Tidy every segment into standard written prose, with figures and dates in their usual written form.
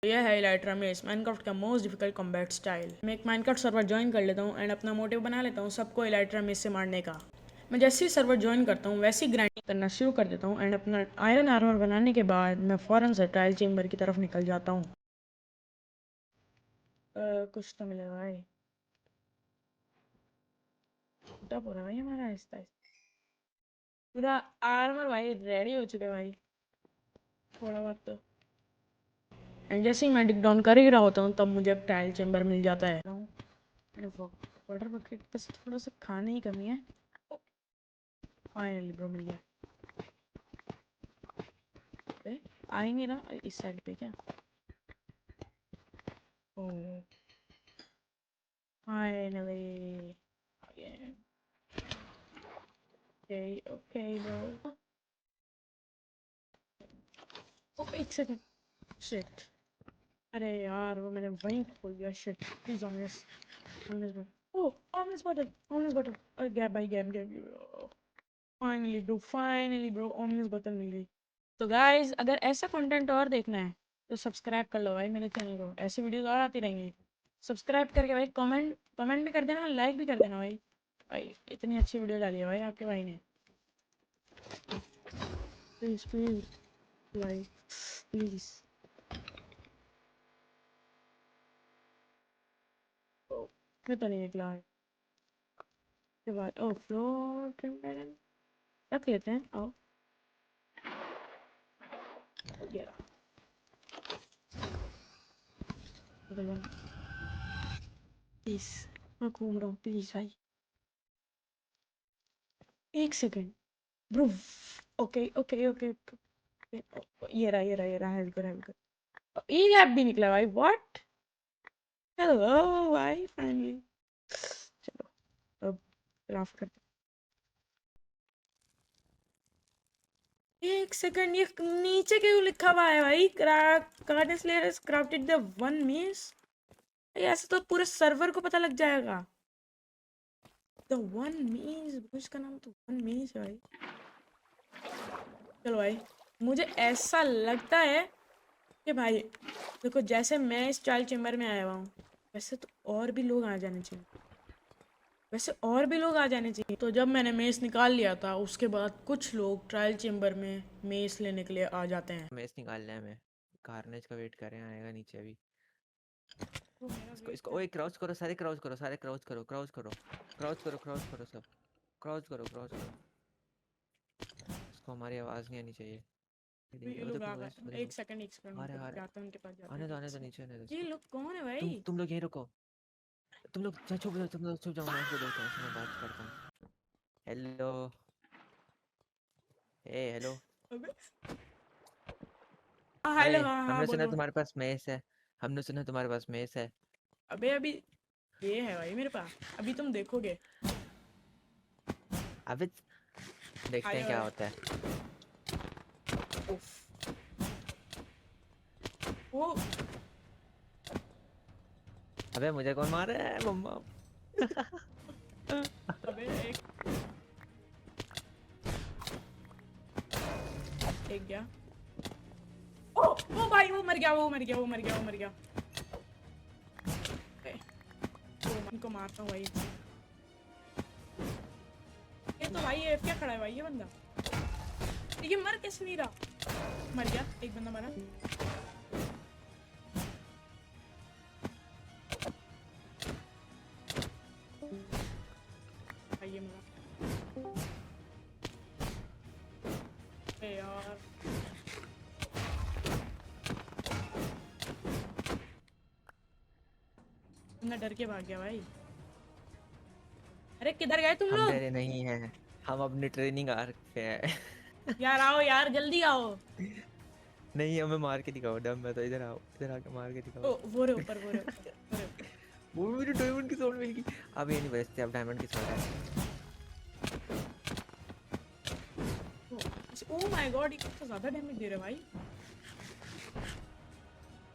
यह है Elytra mess, Minecraft का मोस्ट डिफिकल्ट कॉम्बैट स्टाइल। मैं एक माइनक्राफ्ट सर्वर ज्वाइन कर लेता हूँ एंड अपना मोटिव बना लेता हूँ सबको इलाइट्रा मेस से मारने का। मैं जैसे ही सर्वर ज्वाइन करता हूँ वैसे ही ग्राइंडिंग करना शुरू कर देता हूँ एंड अपना आयरन आर्मर बनाने के बाद मैं फ़ौरन से ट्रायल चेम्बर की तरफ निकल जाता हूँ। कुछ तो मिलेगा भाई। टफ हो रहा है भाई हमारा आहिस्ता आहिस्ता। पूरा आर्मर भाई रेडी हो चुका है भाई, थोड़ा बहुत तो। एंड जैसे ही मैं डिग डाउन कर ही रहा होता हूँ तब मुझे ट्रायल चेम्बर मिल जाता है। वाटर बकेट बस थोड़ा सा खाने की कमी है। फाइनली ब्रो मिल गया। आ ही नहीं रहा इस साइड पे क्या। Oh finally okay okay bro. Oh एक सेकंड। शिट, अरे यार वो मैंने वहीं खोल दिया। शिट प्लीज ऑमियस ऑमियस। ओह ऑमियस बटन अरे गैप भाई गैप गैप। फाइनली ब्रो ऑमियस बटन मिल गई। तो गाइज अगर ऐसा कंटेंट और देखना है तो सब्सक्राइब कर लो भाई मेरे चैनल को, ऐसी वीडियोस और आती रहेंगी। सब्सक्राइब करके भाई कमेंट भी कर देना, लाइक भी कर देना भाई। भाई इतनी अच्छी वीडियो डाली है भाई आपके भाई ने। Please please like please. मैं तो नहीं निकला है के बाद। ओ फ्लोर रख लेते हैं आओ। ये रहा। प्लीज मैं घूम रहा हूँ प्लीज भाई। एक second bro. Okay okay okay. ये रहा हेल्प कर हेल्प कर। ये गैप भी निकला भाई व्हाट। हेलो भाई फाइनली। चलो अब क्राफ्ट करते हैं। एक सेकंड ये नीचे क्यों लिखा हुआ है भाई। Card slayer crafted the one मीस। ऐसे तो पूरे सर्वर को पता लग जाएगा। द वन मीस, इसका नाम तो वन मीस है भाई। चलो भाई मुझे ऐसा लगता है कि भाई देखो जैसे मैं इस ट्रायल चेम्बर में आया हुआ हूँ वैसे तो और भी लोग आ जाने चाहिए। तो जब मैंने मेस निकाल लिया था उसके बाद कुछ लोग ट्रायल चेम्बर में मेस लेने के लिए आ जाते हैं। मेस निकालना है हमें। कार्नेज का वेट कर रहे हैं, आएगा नीचे अभी। तो मेरा इसको वेट इसको कर। ओए क्राउच करो, सारे क्राउच करो, सारे क्राउच करो, क्राउच करो, क्राउच करो, क्राउच करो सब। क्राउच करो, क्राउच करो। इसको हमारी आवाज़ नहीं आनी चाहिए। ये वो लोग देखो आ वो गए। एक देखो। सेकंड आ रहे आ रहे। जाते हैं उनके पास जाते आने हैं दो, एक आने दो, सेकंड। नीचे आने दो ये इसको। लोग कौन है तुम भाई। तुम लोग यहीं रुको। तुम लोग छुप जाओ, तुम लोग छुप जाओ, मैं इसको देखता हूँ, इससे मैं बात करता हूँ। हेलो। ए हेलो। अबे हाँ अरे हेलो हाँ हाँ हमने सुना बोलो। तुम्हारे पास मेस है। हमने सुना तुम्हारे पास मेस है। अबे अभी ये है भाई मेरे पास, अभी तुम देखोगे। अबे देखते हैं आया क्या है। होता है। उफ वो। अबे मुझे कौन मार रहा है मम्मा। अबे एक गया। ओ भाई वो मर गया वो मर गया। अबे, इनको मारता हूँ भाई। ये तो भाई ये क्या खड़ा है भाई ये बंदा। ये मर कैसे नहीं रहा। मर गया एक बंदा मरा। भाई ये मरा। अरे यार बंदा डर के भाग गया भाई। अरे किधर गए तुम हम लोग। डरे नहीं हैं। हम अपनी ट्रेनिंग आर्क पे हैं। यार आओ यार जल्दी आओ। नहीं हमें मार के दिखाओ, डम है तो इधर आओ, इधर आके मार के दिखाओ। ओ वो रहे ऊपर वो रहे ऊपर वो रहे ऊपर। वो मुझे डायमंड की स्वॉर्ड मिल गई। अब ये नहीं बचते, अब डायमंड की स्वॉर्ड है। ओ माय गॉड ये कितना ज्यादा डैमेज दे रहा है भाई।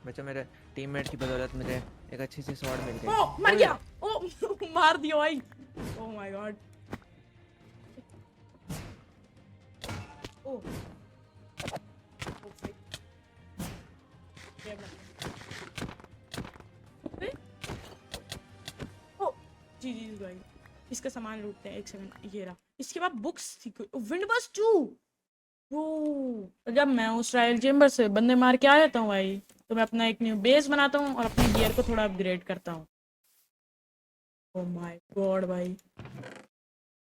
बच्चों मेरे टीममेट की बदौलत मुझे एक अच्छी सी स्वॉर्ड मिल ओ गई। मर ओए गया। ओ मार दिया भाई। Oh my god. ओ ओ, ये मर गया। जी जी भाई, इसका सामान लूटते हैं। एक सेकंड, ये रहा। इसके बाद बुक्स थी, विंड बस 2। जब मैं उस ट्रायल चेम्बर से बंदे मार के आ जाता हूँ भाई, तो मैं अपना एक न्यू बेस बनाता हूँ और अपने गियर को थोड़ा अपग्रेड करता हूँ। ओह माय गॉड भाई,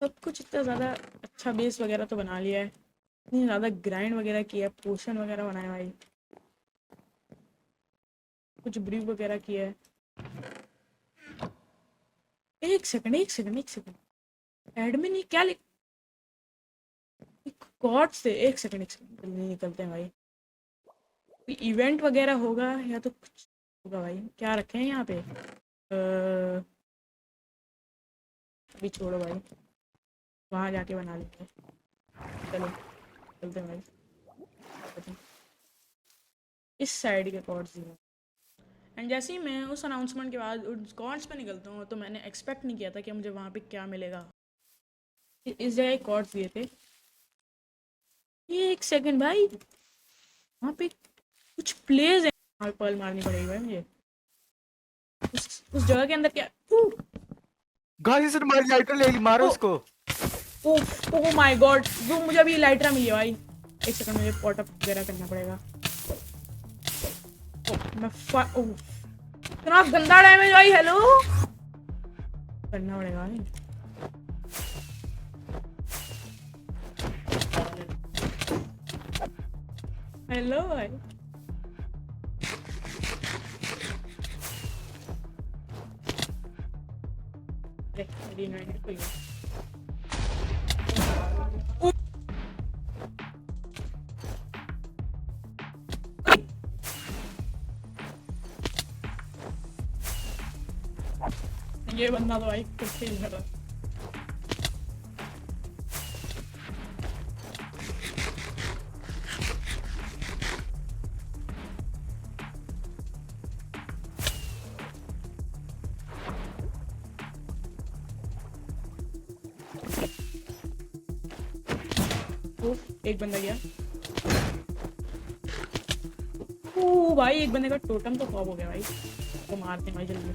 सब कुछ इतना ज़्यादा अच्छा बेस वगैरह तो बना लिया है, इतनी ज़्यादा ग्राइंड वगैरह किया है, पोशन वगैरह बनाया भाई, कुछ ब्रू वगैरह किया है। एक सेकंड एक सेकंड एक सेकंड, एडमिन ये क्या लिख, गॉड से। एक सेकंड जल्दी निकलते हैं भाई, कोई इवेंट वगैरह होगा या तो कुछ होगा भाई। क्या रखे हैं यहाँ पे? अभी छोड़ो भाई, वहाँ जाके बना लेते हैं। चलो चलते हैं भाई, इस साइड के कॉर्ड्स दिए। एंड जैसे ही मैं उस अनाउंसमेंट के बाद उस कॉर्ड्स पे निकलता हूँ, तो मैंने एक्सपेक्ट नहीं किया था कि मुझे वहाँ पे क्या मिलेगा। इस जगह कॉर्ड्स दिए थे। ये एक सेकंड भाई, वहाँ पे कुछ प्लेस है, वहाँ पे पर्ल मारनी पड़ेगी भाई मुझे। उस जगह के अंदर क्या? गाइस इसे मार, लाइटर ले ली, मारो ओ, उसको। ओह माय गॉड, जो मुझे अभी लाइटर मिली है भाई। एक सेकंड, मुझे पॉट अप वगैरह करना पड़ेगा। इतना गंदा डैमेज भाई, हेलो करना पड़ेगा भाई। हेलो भाई, मेरी इन्वेंटरी खुल गई। ये बंदा तो भाई कुछ ही नहीं कर रहा। एक बंदा गया। ओ भाई, एक बंदे का टोटम तो खराब हो गया भाई, तो मारते हैं भाई जल्दी।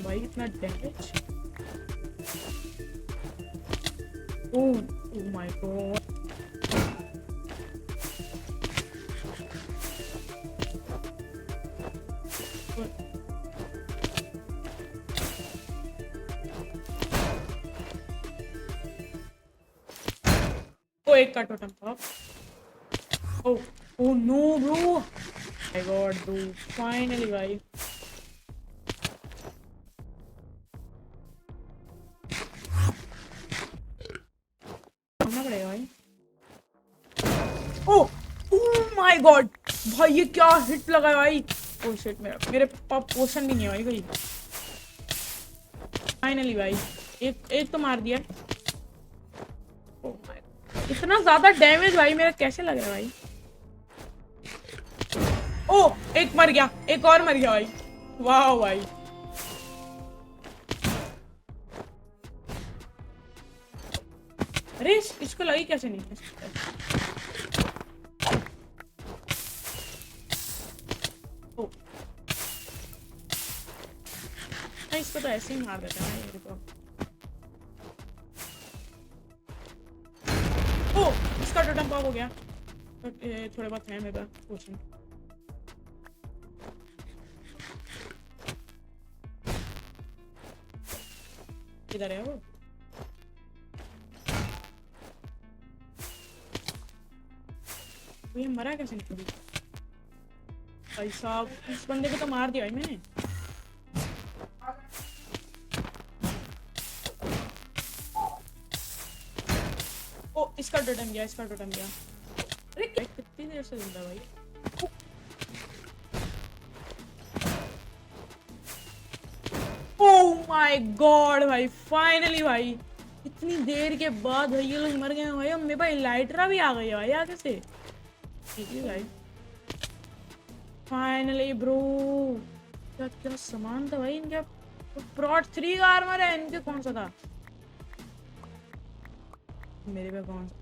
भाई इतना damage, oh my god. Oh एक का टोटम था। Oh oh no bro, my god bro, finally भाई। करना पड़ेगा भाई। ओह ओह माय गॉड भाई, ये क्या हिट लगा है भाई। ओह शिट, मेरे पास पोशन भी नहीं है भाई कोई। फाइनली भाई, एक तो मार दिया। ओह माय, इतना ज्यादा डैमेज भाई मेरा कैसे लग रहा है भाई। ओह एक मर गया, एक और मर गया भाई। वाह भाई, अरे इसको लगी कैसे नहीं? ओह इसको तो ऐसे ही मार देता है मेरे को। ओह इसका टोटम पॉप हो गया। थोड़े बहुत है मेरे पास पोशन। इधर है वो। ये मरा कैसे नहीं भाई साहब? इस बंदे को तो मार दिया भाई मैंने। ओ इसका टोटम गया, इसका टोटम गया। अरे कितनी देर से जिंदा भाई। ओह माय गॉड भाई, फाइनली भाई, इतनी देर के बाद भाई ये लोग मर गए भाई। अब मेरे पास लाइटरा भी आ गई है भाई आगे से। ठीक है भाई, फाइनली ब्रो। क्या क्या सामान था भाई इनके? प्रोट 3 का आर्मर है इनके। कौन सा था मेरे पे? कौन सा?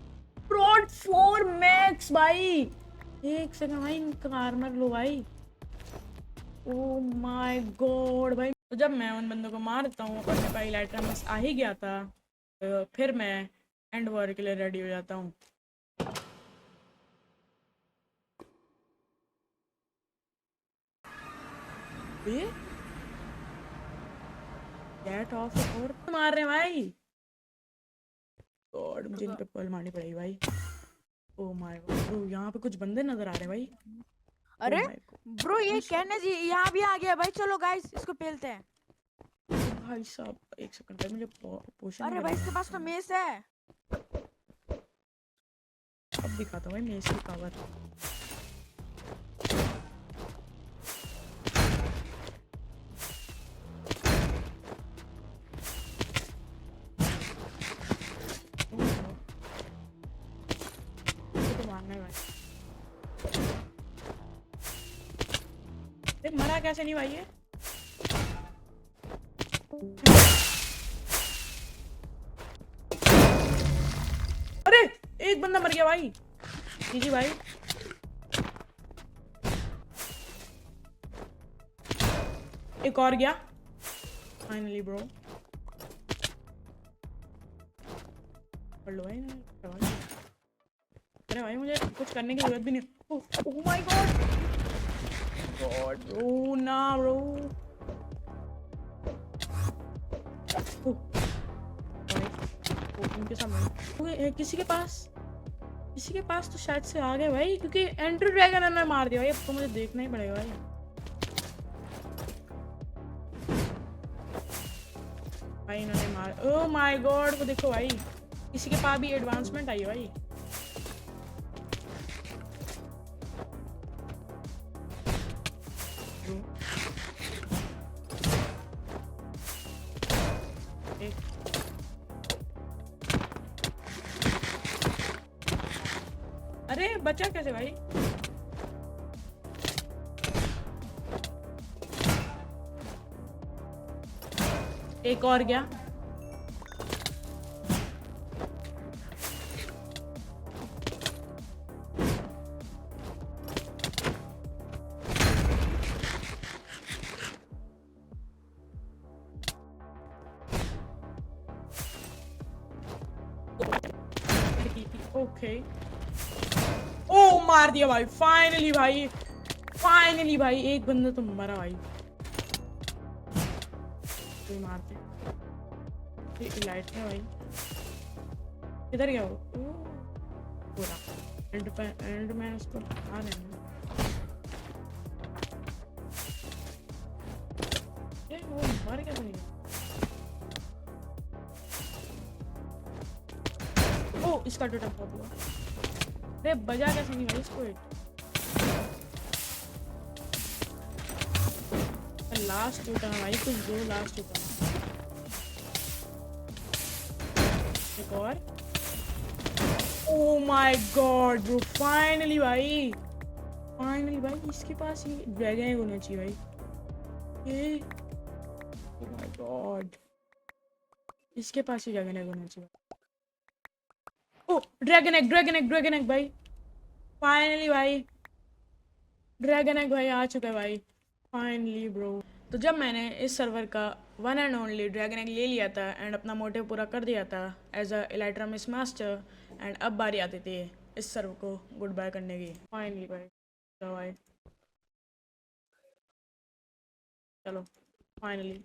प्रोट 4 मैक्स भाई, एक सेकंड भाई, इनका आर्मर लो भाई। ओ माय गॉड भाई। तो जब मैं उन बंदों को मारता हूँ और मेरे पास इलेक्ट्रॉनिक्स आ ही गया था, तो फिर मैं एंड वॉर के लिए रेडी हो जाता हूँ। ये गेट ऑफ और मार रहे हैं भाई। गॉड, मुझे इन पे पल मारनी पड़ेगी भाई। ओ माय गॉड ब्रो, यहाँ पे कुछ बंदे नजर आ रहे हैं भाई। ओ अरे माय ब्रो ये गॉड कहने जी यहाँ भी आ गया भाई, चलो गाइस इसको पेलते हैं। भाई साहब, एक सेकंड भाई, मुझे पोशन अरे भाई इसके पास तो मेस है। अब दिखाता हूँ भाई मैं इसकी पावर। तो मारना है भाई। अरे मरा कैसे नहीं भाई ये? अरे एक बंदा मर गया भाई। जी भाई। एक और गया फाइनली ब्रो। पढ़ लो भाई। अरे भाई मुझे कुछ करने की जरूरत भी नहीं। ओह माय गॉड गॉड ब्रो, ना ब्रो। उनके सामने किसी के पास तो शायद से आ गए भाई, क्योंकि एंड्रू ड्रैगन ने मार दिया भाई। अब तो मुझे देखना ही पड़ेगा भाई। भाई इन्होंने मार, ओह माय गॉड, वो देखो भाई, किसी के पास भी एडवांसमेंट आई है भाई। अरे बचा कैसे भाई? एक और गया। ओके, ओ मार दिया भाई फाइनली भाई। फाइनली भाई एक बंदा तो मरा भाई। कोई मारते लाइट में भाई। किधर गया वो? पूरा एंड में उसको आ रहे हैं। वो मर कैसे नहीं? ओ इसका टूटा बहुत हुआ। अरे बजा कैसे नहीं भाई इसको? लास्ट टूटा भाई, कुछ दो लास्ट टूटा। एक और। Oh my god bro, finally भाई। फाइनली भाई इसके पास ही ड्रैगन होना चाहिए भाई। ये ओ माय गॉड, इसके पास ही ड्रैगन होना चाहिए। ओ ड्रैगन एग भाई। फाइनली भाई ड्रैगन एग भाई आ चुका है भाई। Finally bro. तो जब मैंने इस सर्वर का one and only dragon egg ले लिया था एंड अपना मोटिव पूरा कर दिया था as a electronics master, and अब बारी आती थी इस सर्वर को गुड बाय करने की। फाइनली भाई, तो भाई चलो फाइनली